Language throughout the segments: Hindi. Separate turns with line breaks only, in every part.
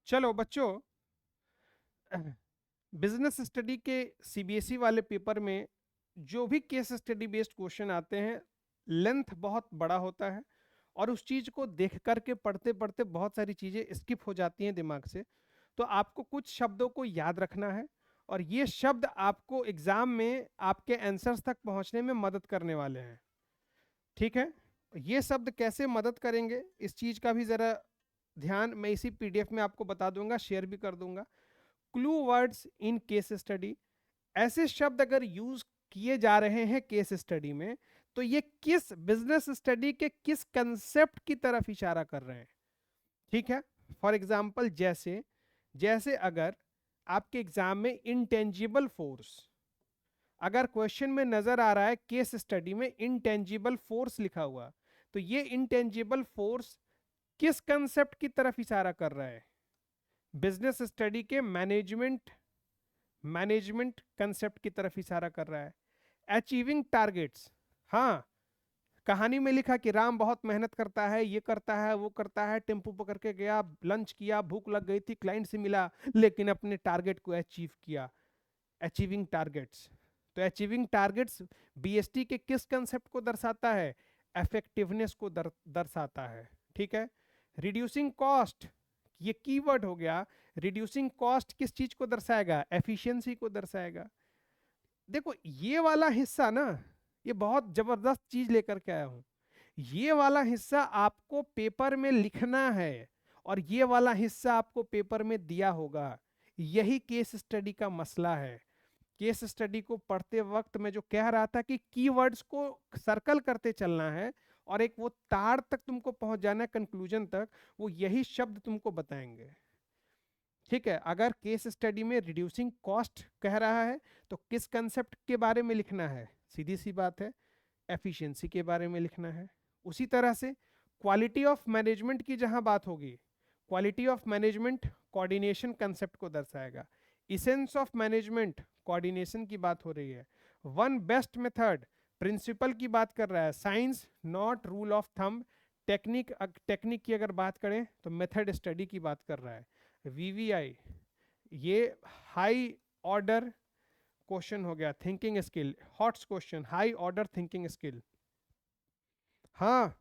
चलो बच्चों, बिजनेस स्टडी के सीबीएसई वाले पेपर में जो भी केस स्टडी बेस्ड क्वेश्चन आते हैं, लेंथ बहुत बड़ा होता है और उस चीज को देख करके पढ़ते पढ़ते बहुत सारी चीजें स्किप हो जाती हैं दिमाग से। तो आपको कुछ शब्दों को याद रखना है और ये शब्द आपको एग्जाम में आपके आंसर्स तक पहुंचने में मदद करने वाले हैं। ठीक है, ये शब्द कैसे मदद करेंगे इस चीज का भी जरा ध्यान मैं इसी पीडीएफ में आपको बता दूंगा, शेयर भी कर दूंगा। Clue words in case study, ऐसे शब्द अगर यूज किए जा रहे हैं केस स्टडी में तो ये किस बिजनेस स्टडी के किस कंसेप्ट की तरफ इशारा कर रहे हैं। ठीक है, फॉर एग्जाम्पल जैसे जैसे अगर आपके एग्जाम में इंटेंजिबल फोर्स, अगर क्वेश्चन में नजर आ रहा है केस स्टडी में इंटेंजिबल फोर्स लिखा हुआ, तो ये इंटेंजिबल फोर्स किस कंसेप्ट की तरफ इशारा कर रहा है? बिजनेस स्टडी के मैनेजमेंट मैनेजमेंट कंसेप्ट की तरफ इशारा कर रहा है। अचीविंग टारगेट्स, हाँ, कहानी में लिखा कि राम बहुत मेहनत करता है, ये करता है वो करता है, टेम्पो पकड़ के गया, लंच किया, भूख लग गई थी, क्लाइंट से मिला, लेकिन अपने टारगेट को अचीव किया। अचीविंग टारगेट्स, तो अचीविंग टारगेट्स बीएसटी के किस कंसेप्ट को दर्शाता है? इफेक्टिवनेस को दर्शाता है। ठीक है, रिड्यूसिंग कॉस्ट, ये कीवर्ड हो गया। रिड्यूसिंग कॉस्ट किस चीज को दर्शाएगा? एफिशिएंसी को दर्शाएगा। देखो ये वाला हिस्सा ना, ये बहुत जबरदस्त चीज लेकर के आया हूं। ये वाला हिस्सा आपको पेपर में लिखना है और ये वाला हिस्सा आपको पेपर में दिया होगा। यही केस स्टडी का मसला है। केस स्टडी को पढ़ते वक्त मैं जो कह रहा था कि कीवर्ड्स को सर्कल करते चलना है और एक वो तार तक तुमको पहुंच जाना है, कंक्लूजन तक, वो यही शब्द तुमको बताएंगे। ठीक है, अगर केस स्टडी में रिड्यूसिंग कॉस्ट कह रहा है तो किस कंसेप्ट के बारे में लिखना है? सीधी सी बात है, एफिशिएंसी के बारे में लिखना है। उसी तरह से क्वालिटी ऑफ मैनेजमेंट की जहां बात होगी, quality of management coordination concept को दर्शाएगा। इसेंस ऑफ मैनेजमेंट कोऑर्डिनेशन की बात हो रही है। वन बेस्ट मेथड प्रिंसिपल की बात कर रहा है, science not rule of thumb. Technique technique की अगर बात करें तो मेथड स्टडी की बात कर रहा है। वीवीआई, ये हाई ऑर्डर क्वेश्चन हो गया, thinking skill, hots question, high order thinking skill. हाँ,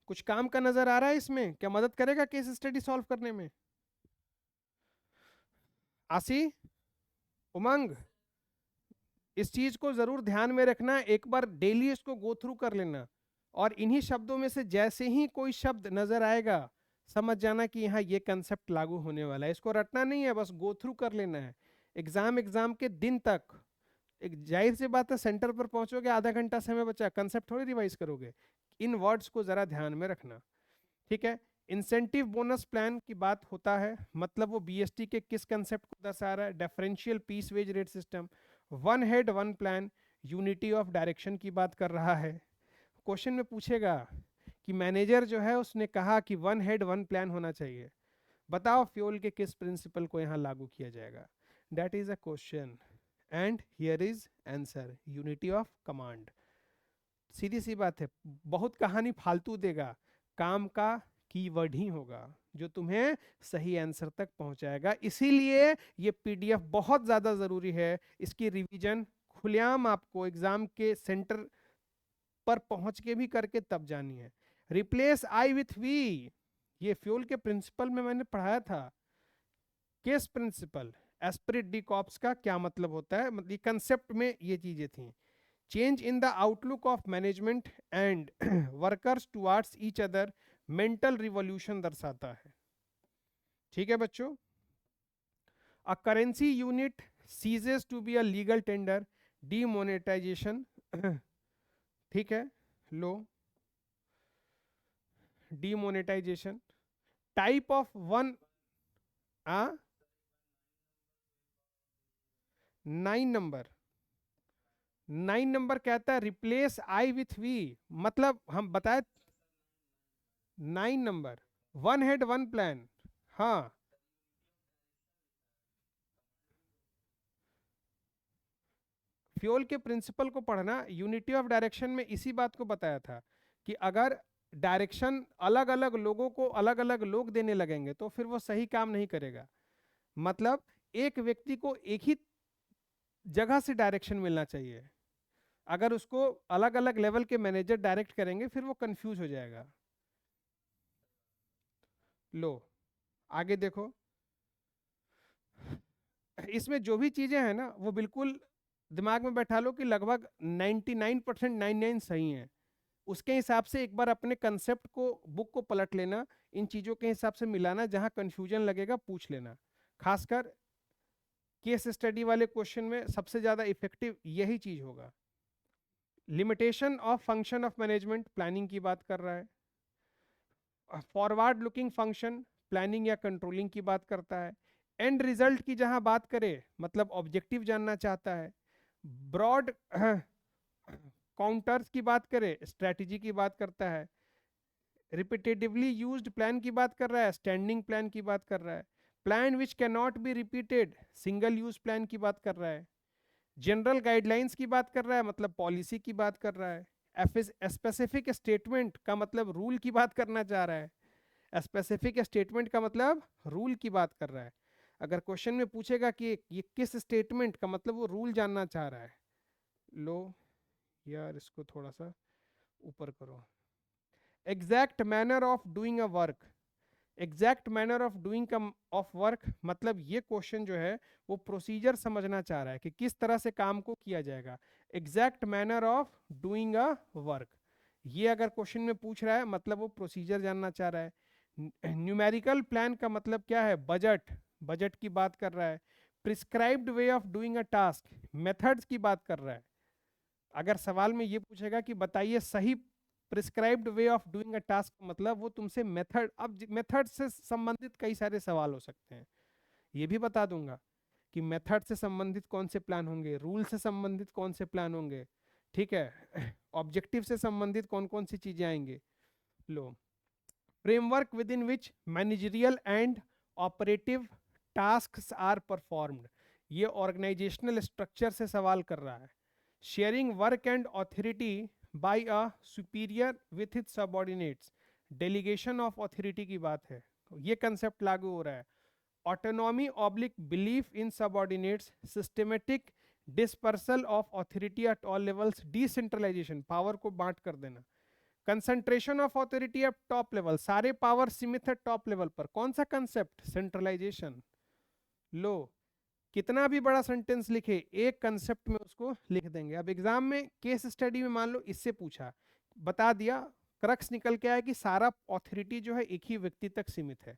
कुछ काम का नजर आ रहा है इसमें? क्या मदद करेगा केस स्टडी सॉल्व करने में? आसी, उमंग, इस चीज को जरूर ध्यान में रखना, एक बार डेली इसको गो थ्रू कर लेना और इन्हीं शब्दों में से जैसे ही कोई शब्द नजर आएगा समझ जाना कि यहाँ ये कंसेप्ट लागू होने वाला है। इसको रटना नहीं है, बस गो थ्रू कर लेना है। एग्जाम के दिन तक, एक जाहिर सी बात है, सेंटर पर पहुंचोगे, आधा घंटा समय बचा, कंसेप्ट थोड़ी रिवाइज करोगे। इन वर्ड्स को जरा ध्यान में रखना। ठीक है, इंसेंटिव बोनस प्लान की बात होता है, मतलब वो बीएसटी के किस कंसेप्ट को दर्शा रहा है? Differential piece wage rate system. One head one plan unity of direction की बात कर रहा है। क्वेश्चन में पूछेगा कि मैनेजर जो है उसने कहा कि वन हेड वन प्लान होना चाहिए, बताओ फ्यूल के किस प्रिंसिपल को यहाँ लागू किया जाएगा? That is a question and here is answer, unity of command. सीधी सी बात है, बहुत कहानी फालतू देगा, काम का कीवर्ड ही होगा जो तुम्हें सही आंसर तक पहुंचाएगा। इसीलिए ये पीडीएफ बहुत ज्यादा जरूरी है, इसकी रिवीजन खुलेआम आपको एग्जाम के सेंटर पर पहुंच के भी करके तब जानी है। रिप्लेस आई विथ वी, ये फ्यूल के प्रिंसिपल में मैंने पढ़ाया था। किस प्रिंसिपल? एस्पिरिट डी कॉप्स का क्या मतलब होता है, मतलब कंसेप्ट में ये चीजें थी। Change in the outlook of management and workers towards each other, mental revolution दर्शाता है। ठीक है बच्चों, a currency unit ceases to be a legal tender, demonetisation. ठीक है, लो, डीमोनेटाइजेशन। टाइप ऑफ वन, आ 9 नंबर, 9 नंबर कहता है रिप्लेस आई विथ वी, मतलब हम बताए 9 number, one head one plan. हाँ, फ्यूल के प्रिंसिपल को पढ़ना, यूनिटी ऑफ डायरेक्शन में इसी बात को बताया था कि अगर डायरेक्शन अलग अलग लोगों को अलग अलग लोग देने लगेंगे तो फिर वो सही काम नहीं करेगा। मतलब एक व्यक्ति को एक ही जगह से डायरेक्शन मिलना चाहिए। अगर उसको अलग अलग लेवल के मैनेजर डायरेक्ट करेंगे फिर वो कंफ्यूज हो जाएगा। लो आगे देखो, इसमें जो भी चीजें हैं ना वो बिल्कुल दिमाग में बैठा लो कि लगभग 99% 99 सही है। उसके हिसाब से एक बार अपने कंसेप्ट को बुक को पलट लेना, इन चीजों के हिसाब से मिलाना, जहां कंफ्यूजन लगेगा पूछ लेना। खासकर केस स्टडी वाले क्वेश्चन में सबसे ज्यादा इफेक्टिव यही चीज होगा। Limitation of function of management planning की बात कर रहा है। फॉरवर्ड लुकिंग फंक्शन प्लानिंग या कंट्रोलिंग की बात करता है। एंड रिजल्ट की जहां बात करे मतलब ऑब्जेक्टिव जानना चाहता है। ब्रॉड काउंटर्स की बात करे स्ट्रेटजी की बात करता है। रिपीटेटिवली यूज्ड प्लान की बात कर रहा है, स्टैंडिंग प्लान की बात कर रहा है। Plan which can not be repeated single use plan की बात कर रहा है। जनरल गाइडलाइंस की बात कर रहा है मतलब पॉलिसी की बात कर रहा है। स्पेसिफिक स्टेटमेंट का मतलब रूल की बात करना चाह रहा है। स्पेसिफिक स्टेटमेंट का मतलब रूल की बात कर रहा है। अगर क्वेश्चन में पूछेगा कि ये किस स्टेटमेंट का मतलब वो रूल जानना चाह रहा है। लो यार इसको थोड़ा सा ऊपर करो। Exact manner of doing a work, exact manner of doing of work मतलब ये क्वेश्चन जो है वो प्रोसीजर समझना चाह रहा है कि किस तरह से काम को किया जाएगा। Exact manner of doing a work, ये अगर क्वेश्चन में पूछ रहा है मतलब वो प्रोसीजर जानना चाह रहा है। न्यूमेरिकल प्लान का मतलब क्या है, बजट, बजट की बात कर रहा है। Prescribed way of doing a task, methods की बात कर रहा है। अगर सवाल में ये पूछेगा कि बताइए सही prescribed way of doing a task मतलब वो तुमसे मेथड, अब मेथड से संबंधित कई सारे सवाल हो सकते हैं। ये भी बता दूंगा कि मेथड से संबंधित कौन से प्लान होंगे, रूल से संबंधित कौन से प्लान होंगे, ठीक है, ऑब्जेक्टिव से संबंधित कौन कौन सी चीजें आएंगे। लो framework within which managerial and operative tasks are performed, ये ऑर्गेनाइजेशनल स्ट्रक्चर से सवाल कर रहा है। Sharing work and authority by a superior with its subordinates, delegation of authority की बात है, ये कंसेप्ट लागू हो रहा है। Autonomy oblique belief in subordinates, systematic dispersal of authority at all levels, decentralisation, power को बांट कर देना। Concentration of authority at top level, सारे पावर सीमित है टॉप लेवल पर, कौन सा कंसेप्ट, सेंट्रलाइजेशन। लो कितना भी बड़ा सेंटेंस लिखे एक कंसेप्ट में उसको लिख देंगे। अब एग्जाम में केस स्टडी में मान लो इससे पूछा, बता दिया, क्रक्स निकल के आया कि सारा ऑथोरिटी जो है एक ही व्यक्ति तक सीमित है,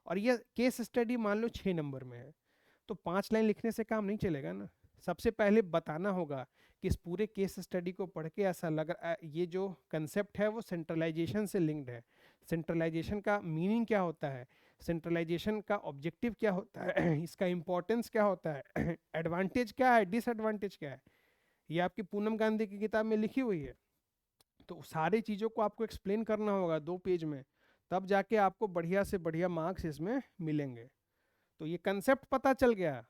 और ये केस स्टडी मान लो 6 नंबर में है, तो 5 लाइन लिखने से काम नहीं चलेगा ना। सबसे पहले बताना होगा कि इस पूरे केस स्टडी को पढ़ के ऐसा लग रहा है ये जो कंसेप्ट है वो सेंट्रलाइजेशन से लिंक्ड है। सेंट्रलाइजेशन का मीनिंग क्या होता है, सेंट्रलाइजेशन का ऑब्जेक्टिव क्या होता है, इसका इंपॉर्टेंस क्या होता है, एडवांटेज क्या है, डिसएडवांटेज क्या है, ये आपकी पूनम गांधी की किताब में लिखी हुई है। तो सारी चीज़ों को आपको एक्सप्लेन करना होगा 2 पेज में, तब जाके आपको बढ़िया से बढ़िया मार्क्स इसमें मिलेंगे। तो ये कंसेप्ट पता चल गया,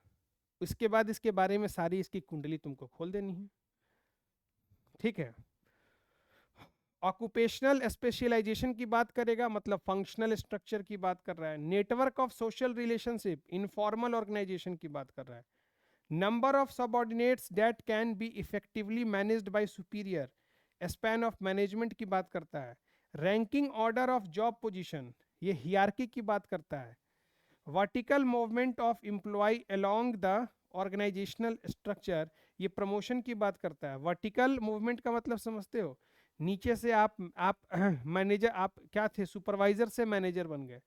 इसके बाद इसके बारे में सारी इसकी कुंडली तुमको खोल देनी है, ठीक है। ऑक्यूपेशनल स्पेशलाइजेशन की बात करेगा मतलब फंक्शनल स्ट्रक्चर की बात कर रहा है। Network of social relationship, informal organisation की बात कर रहा है। Number of subordinates that can be effectively managed by superior, span of management की बात करता है। Ranking order of job position, ये हियरार्की की बात करता है। Vertical movement of employ along the organisational structure, ये प्रमोशन की बात करता है। वर्टिकल मूवमेंट का मतलब समझते हो, नीचे से आप मैनेजर, आप क्या थे, सुपरवाइजर से मैनेजर बन गए,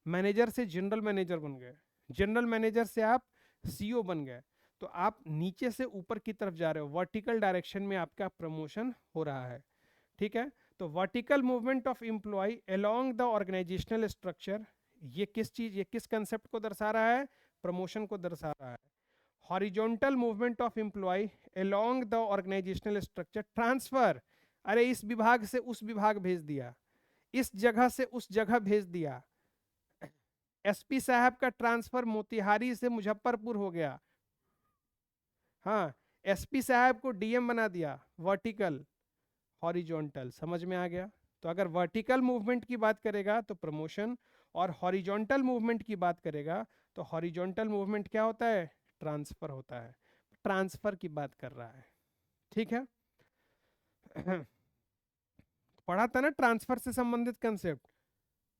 मैनेजर से जनरल मैनेजर बन गए, जनरल मैनेजर से आप सीईओ बन गए, तो आप नीचे से ऊपर की तरफ जा रहे हो, वर्टिकल डायरेक्शन में आपका प्रमोशन हो रहा है, ठीक है। तो vertical movement of employ along the organisational structure, ये किस चीज, ये किस कंसेप्ट को दर्शा रहा है, प्रमोशन को दर्शा रहा है। Horizontal movement of employ along the organisational structure, transfer, अरे इस विभाग से उस विभाग भेज दिया, इस जगह से उस जगह भेज दिया, एसपी साहब का ट्रांसफर मोतिहारी से मुजफ्फरपुर हो गया, हाँ, एसपी साहब को डीएम बना दिया, वर्टिकल। हॉरिजॉन्टल समझ में आ गया, तो अगर वर्टिकल मूवमेंट की बात करेगा तो प्रमोशन, और हॉरिजॉन्टल मूवमेंट की बात करेगा तो हॉरिजॉन्टल मूवमेंट क्या होता है, ट्रांसफर होता है। ट्रांसफर की बात कर रहा है, ठीक है। पढ़ा था ना ट्रांसफर से संबंधित कंसेप्ट,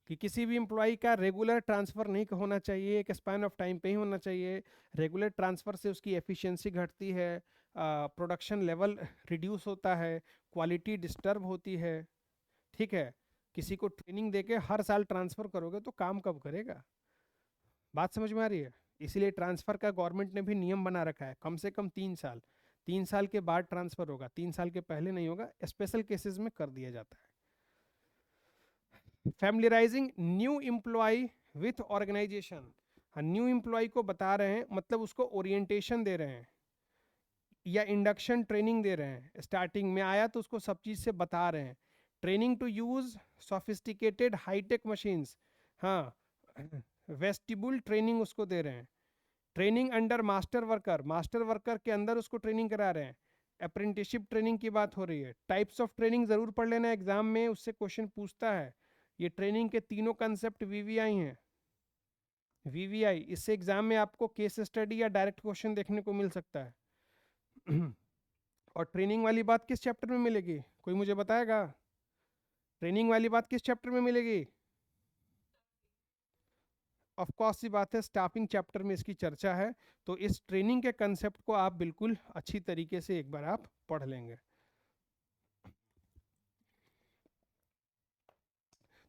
कि किसी भी एम्प्लॉय का रेगुलर ट्रांसफर नहीं होना चाहिए, एक स्पैन ऑफ टाइम पे ही होना चाहिए। रेगुलर ट्रांसफर से उसकी एफिशिएंसी घटती है, प्रोडक्शन लेवल रिड्यूस होता है, क्वालिटी डिस्टर्ब होती है, ठीक है। किसी को ट्रेनिंग देके हर साल ट्रांसफर करोगे तो काम कब करेगा? बात समझ में आ रही है? इसीलिए ट्रांसफर का गवर्नमेंट ने भी नियम बना रखा है, कम से कम 3 साल, 3 साल के बाद ट्रांसफर होगा, 3 साल के पहले नहीं होगा, स्पेशल केसेस में कर दिया जाता है। Familiarising new employ with organisation, new employ को बता रहे हैं, मतलब उसको ओरिएंटेशन दे रहे हैं या इंडक्शन ट्रेनिंग दे रहे हैं। स्टार्टिंग में आया तो उसको सब चीज़ से बता रहे हैं। Training to use sophisticated high tech machines, हाँ, वेस्टिबुल ट्रेनिंग उसको दे रहे हैं। Training under master worker, master worker के अंदर उसको ट्रेनिंग करा रहे हैं। अप्रेंटिसशिप ट्रेनिंग की बात हो रही है। टाइप्स ऑफ ट्रेनिंग जरूर पढ़ लेना, एग्जाम में उससे क्वेश्चन पूछता है। ये ट्रेनिंग के तीनों कंसेप्ट वीवीआई हैं। वीवीआई, इससे एग्जाम में आपको केस स्टडी या डायरेक्ट क्वेश्चन देखने को मिल सकता है। और ट्रेनिंग वाली बात किस चैप्टर में मिलेगी, कोई मुझे बताएगा? ट्रेनिंग वाली बात किस चैप्टर में मिलेगी? ऑफ कोर्स सी बात है, स्टाफिंग चैप्टर में इसकी चर्चा है। तो इस ट्रेनिंग के कंसेप्ट को आप बिल्कुल अच्छी तरीके से एक बार आप पढ़ लेंगे।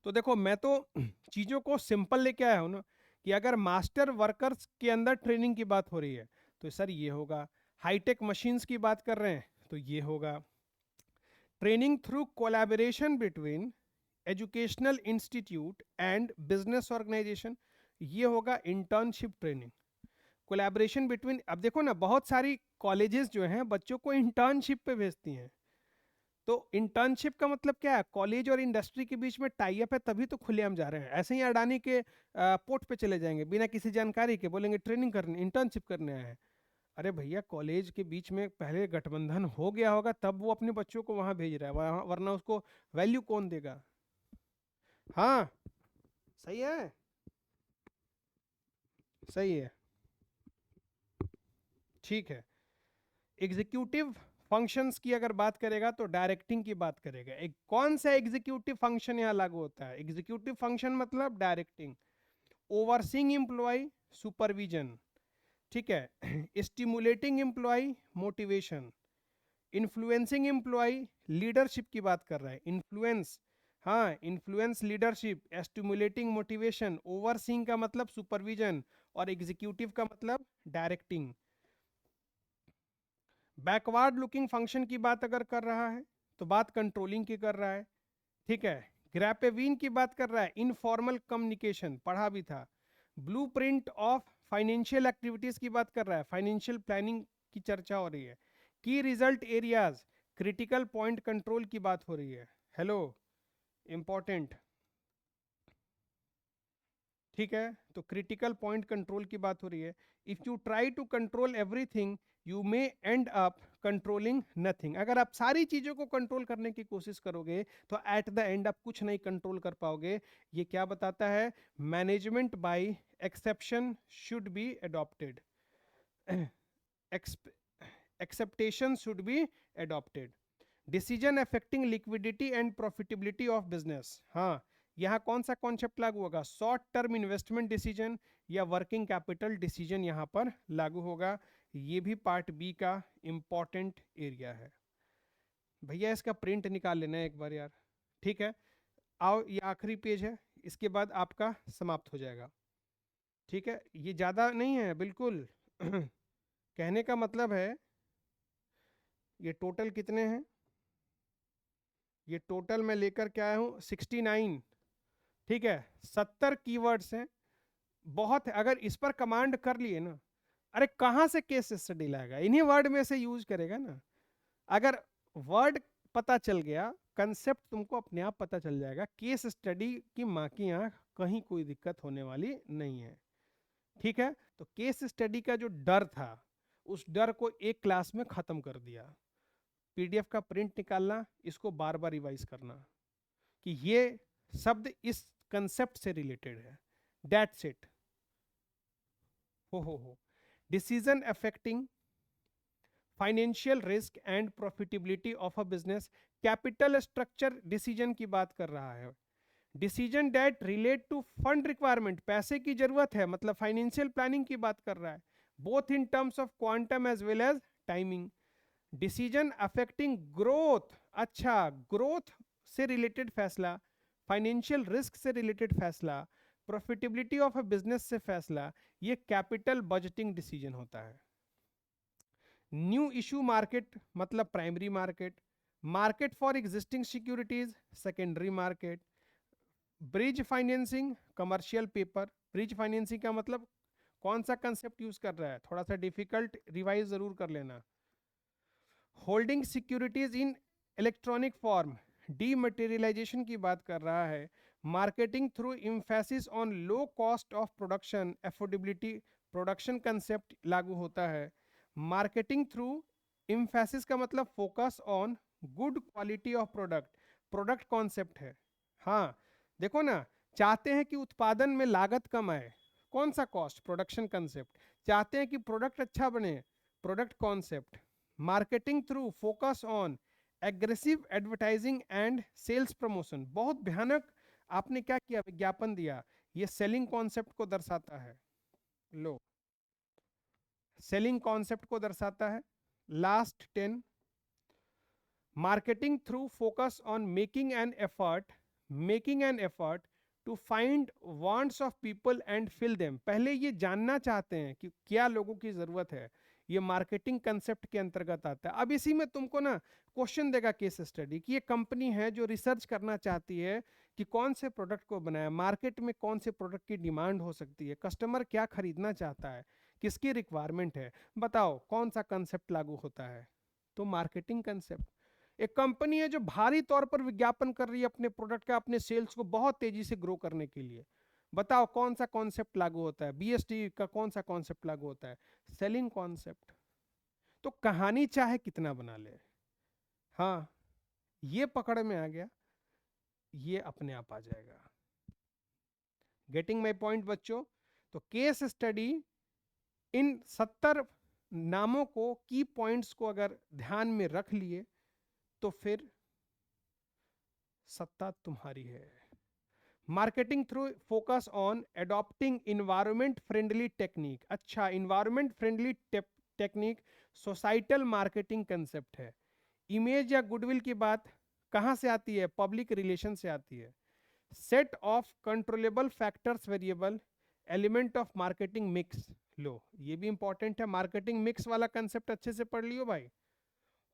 तो देखो, मैं तो चीज़ों को सिंपल लेके आया हूँ ना, कि अगर मास्टर वर्कर्स के अंदर ट्रेनिंग की बात हो रही है तो सर ये होगा, हाईटेक मशीन्स की बात कर रहे हैं तो ये होगा। Training through collaboration between educational institute and business organisation, ये होगा इंटर्नशिप ट्रेनिंग। कोलैबोरेशन बिटवीन, अब देखो ना, बहुत सारी कॉलेजेस जो हैं बच्चों को इंटर्नशिप पे भेजती हैं। तो इंटर्नशिप का मतलब क्या है, कॉलेज और इंडस्ट्री के बीच में टाई अप है, तभी तो खुलेआम जा रहे हैं। ऐसे ही अडानी के पोर्ट पे चले जाएंगे बिना किसी जानकारी के, बोलेंगे ट्रेनिंग करने, इंटर्नशिप करने आए हैं। अरे भैया, कॉलेज के बीच में पहले गठबंधन हो गया होगा तब वो अपने बच्चों को वहां भेज रहा है, वरना उसको वैल्यू कौन देगा? हाँ, सही है, सही है, ठीक है। एग्जीक्यूटिव फंक्शंस की अगर बात करेगा तो डायरेक्टिंग की बात करेगा। एक कौन सा एग्जीक्यूटिव फंक्शन यहाँ लागू होता है? एग्जीक्यूटिव फंक्शन मतलब डायरेक्टिंग, ओवरसीइंग एम्प्लॉय सुपरविजन, ठीक है। Stimulating employ motivation, influencing employ leadership की बात कर रहा है, इन्फ्लुएंस, हाँ, influence leadership, stimulating motivation, overseeing का मतलब सुपरविजन, और एग्जीक्यूटिव का मतलब डायरेक्टिंग। बैकवर्ड लुकिंग फंक्शन की बात अगर कर रहा है तो बात कंट्रोलिंग की कर रहा है, ठीक है। ग्रैपेवीन की बात कर रहा है, इनफॉर्मल कम्युनिकेशन, पढ़ा भी था। ब्लूप्रिंट ऑफ फाइनेंशियल एक्टिविटीज की बात कर रहा है, फाइनेंशियल प्लानिंग की चर्चा हो रही है। की result areas, critical point control की बात हो रही है। हेलो, इंपॉर्टेंट, ठीक है। तो क्रिटिकल पॉइंट कंट्रोल की बात हो रही है। If you try to control everything you may end up controlling nothing, अगर आप सारी चीजों को कंट्रोल करने की कोशिश करोगे तो एट द एंड आप कुछ नहीं कंट्रोल कर पाओगे। ये क्या बताता है? Management by exception should be adopted, acceptation should be adopted. Decision affecting liquidity and profitability of business, हाँ, यहाँ कौन सा कॉन्सेप्ट लागू होगा? शॉर्ट टर्म इन्वेस्टमेंट डिसीजन या वर्किंग कैपिटल डिसीजन यहाँ पर लागू होगा। ये भी पार्ट बी का इंपॉर्टेंट एरिया है। भैया इसका प्रिंट निकाल लेना है एक बार यार, ठीक है। आओ, ये आखिरी पेज है, इसके बाद आपका समाप्त हो जाएगा, ठीक है। ये ज़्यादा नहीं है बिल्कुल। कहने का मतलब है, ये टोटल कितने हैं? ये टोटल मैं लेकर के आया हूँ 69, ठीक है। 70 कीवर्ड्स हैं, बहुत है। अगर इस पर कमांड कर लिए ना, अरे कहाँ से केस स्टडी लाएगा? इन्हीं वर्ड में से यूज करेगा ना। अगर वर्ड पता चल गया, कंसेप्ट तुमको अपने आप पता चल जाएगा, केस स्टडी की माँ की आँख, कहीं कोई दिक्कत होने वाली नहीं है, ठीक है। तो केस स्टडी का जो डर था, उस डर को एक क्लास में खत्म कर दिया। पीडीएफ का प्रिंट निकालना, इसको बार बार रिवाइज करना, कि ये शब्द इस कंसेप्ट से रिलेटेड है। That's it. हो decision affecting financial risk and profitability of a business, capital structure decision की बात कर रहा है। Decision that relate to fund requirement, पैसे की जरूरत है, मतलब फाइनेंशियल प्लानिंग की बात कर रहा है, both in terms of quantum as well as timing. Decision affecting growth, अच्छा ग्रोथ से रिलेटेड फैसला, फाइनेंशियल रिस्क से रिलेटेड फैसला, प्रॉफिटेबिलिटी ऑफ अ बिजनेस से फैसला, ये कैपिटल बजटिंग डिसीजन होता है। न्यू इशू मार्केट मतलब primary market, market for existing securities secondary market, bridge financing commercial paper. Bridge financing का मतलब कौन सा कंसेप्ट यूज कर रहा है, थोड़ा सा डिफिकल्ट, रिवाइज जरूर कर लेना। होल्डिंग सिक्योरिटीज इन इलेक्ट्रॉनिक फॉर्म, डीमटेरियलाइजेशन की बात कर रहा है। Marketing through emphasis on low cost of production, affordability, production concept लागू होता है। मार्केटिंग थ्रू एम्फेसिस का मतलब focus on good quality of product, product concept है। हाँ देखो ना, चाहते हैं कि उत्पादन में लागत कम आए, कौन सा कॉस्ट, प्रोडक्शन कंसेप्ट। चाहते हैं कि प्रोडक्ट अच्छा बने, product concept. Marketing through focus on aggressive advertising and sales promotion, बहुत भयानक आपने क्या किया, विज्ञापन दिया, ये सेलिंग कॉन्सेप्ट को दर्शाता है। लो, सेलिंग कॉन्सेप्ट को दर्शाता है। Last 10, marketing through focus on making an effort to find wants of people and fill them, पहले ये जानना चाहते हैं कि क्या लोगों की जरूरत है, ये मार्केटिंग कंसेप्ट के अंतर्गत आता है। अब इसी में तुमको ना क्वेश्चन देगा केस स्टडी कि ये कंपनी है जो रिसर्च करना चाहती है कि कौन से प्रोडक्ट को बनाया, मार्केट में कौन से प्रोडक्ट की डिमांड हो सकती है, कस्टमर क्या खरीदना चाहता है, किसकी रिक्वायरमेंट है, बताओ कौन सा कंसेप्ट लागू होता है, तो मार्केटिंग कंसेप्ट। एक कंपनी है जो भारी तौर पर विज्ञापन कर रही है अपने प्रोडक्ट का, अपने सेल्स को बहुत तेजी से ग्रो करने के लिए, बताओ कौन सा कॉन्सेप्ट लागू होता है, बीएसटी का कौन सा कॉन्सेप्ट लागू होता है, सेलिंग कॉन्सेप्ट। तो कहानी चाहे कितना बना ले, हाँ ये पकड़ में आ गया, ये अपने आप आ जाएगा। गेटिंग माई पॉइंट बच्चों। तो केस स्टडी इन 70 नामों को, की पॉइंट्स को अगर ध्यान में रख लिए तो फिर सत्ता तुम्हारी है। Marketing through focus on adopting environment friendly technique, अच्छा environment friendly technique societal marketing concept है। इमेज या गुडविल की बात कहां से आती है, पब्लिक रिलेशन से आती है। Set of controllable factors variable, element of marketing mix, लो ये भी इंपॉर्टेंट है, मार्केटिंग मिक्स वाला कंसेप्ट अच्छे से पढ़ लियो भाई।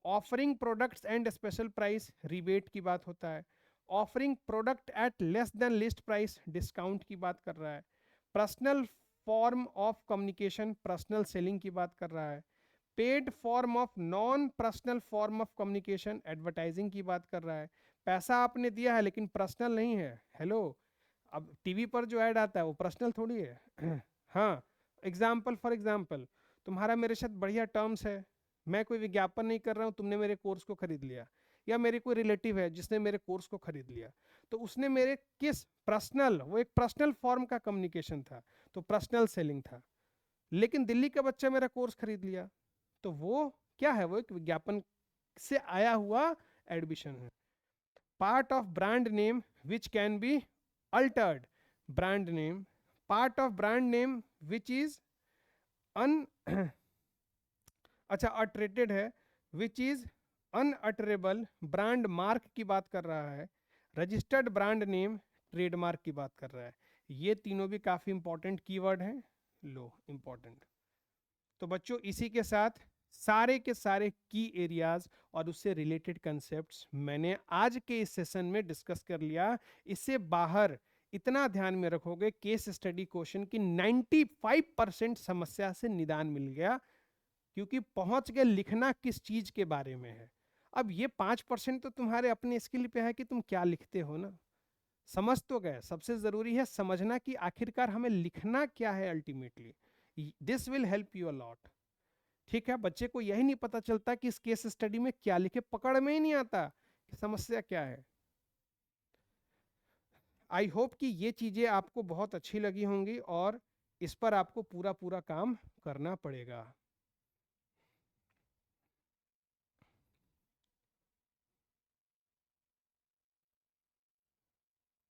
Offering products and special price, rebate की बात होता है। Offering product at less than list price, discount की बात कर रहा है। Personal form of communication, personal selling की बात कर रहा है। Paid form of non personal form of communication, advertising की बात कर रहा है। पैसा आपने दिया है लेकिन पर्सनल नहीं है, हेलो, अब टीवी पर जो ऐड आता है वो पर्सनल थोड़ी है। हाँ एग्जाम्पल फॉर एग्जाम्पल, तुम्हारा मेरे साथ बढ़िया टर्म्स है, मैं कोई विज्ञापन नहीं कर रहा हूँ, तुमने मेरे कोर्स को खरीद लिया, या मेरे कोई रिलेटिव है जिसने मेरे कोर्स को खरीद लिया, तो उसने मेरे किस पर्सनल, वो एक पर्सनल फॉर्म का कम्युनिकेशन था, तो पर्सनल सेलिंग था। लेकिन दिल्ली का बच्चा मेरा कोर्स खरीद लिया, तो वो क्या है, वो एक विज्ञापन से आया हुआ एडमिशन है। Part of brand name which can be altered, brand name, part of brand name which is un अच्छा अटरेटेड है, which is unalterable, brand mark की बात कर रहा है। रजिस्टर्ड ब्रांड नेम, ट्रेडमार्क की बात कर रहा है। ये तीनों भी काफी इंपॉर्टेंट कीवर्ड हैं, लो इंपॉर्टेंट। तो बच्चों इसी के साथ सारे के सारे की एरियाज और उससे रिलेटेड कंसेप्ट्स मैंने आज के इस सेशन में डिस्कस कर लिया। इससे बाहर इतना ध्यान में रखोगे, केस स्टडी क्वेश्चन की 95% समस्या से निदान मिल गया, क्योंकि पहुंच गए लिखना किस चीज के बारे में है। अब ये 5% तो तुम्हारे अपने स्किल पे है कि तुम क्या लिखते हो ना, समझ तो गए। सबसे जरूरी है समझना कि आखिरकार हमें लिखना क्या है ultimately, this will help you a lot. ठीक है, बच्चे को यही नहीं पता चलता कि इस केस स्टडी में क्या लिखे, पकड़ में ही नहीं आता कि समस्या क्या है। आई होप कि ये चीज़ें आपको बहुत अच्छी लगी होंगी और इस पर आपको पूरा काम करना पड़ेगा।